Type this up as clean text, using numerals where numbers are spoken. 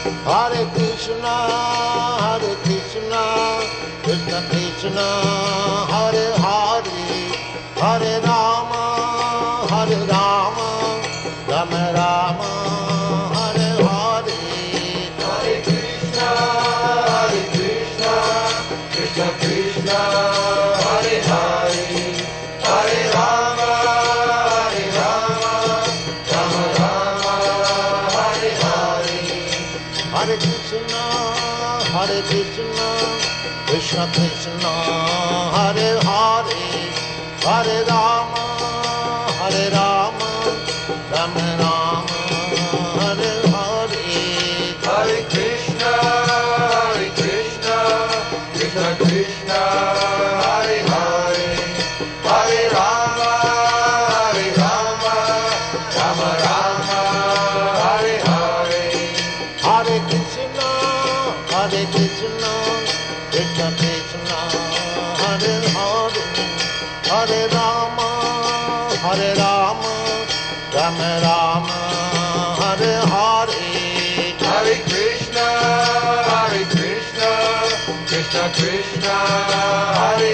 Hare Krishna, Krishna Krishna, Hare Hare, Hare Rama, Rama Rama, Hare Hare. Hare Krishna, Krishna Krishna, Hare Hare, Hare Rama, Rama Rama, Hare Hare. Hare Krishna, Krishna Krishna, Hare Hare, Hare Rama, Rama Rama, Hare Hare. Hare Krishna, Krishna Krishna, Hare Hare, Hare Rama, Rama Rama, Hare Hare. Hare Krishna, Krishna Krishna, Hare Hare, Hare Rama, Rama Rama, Hare Hare. Hare Krishna, Krishna Krishna, Hare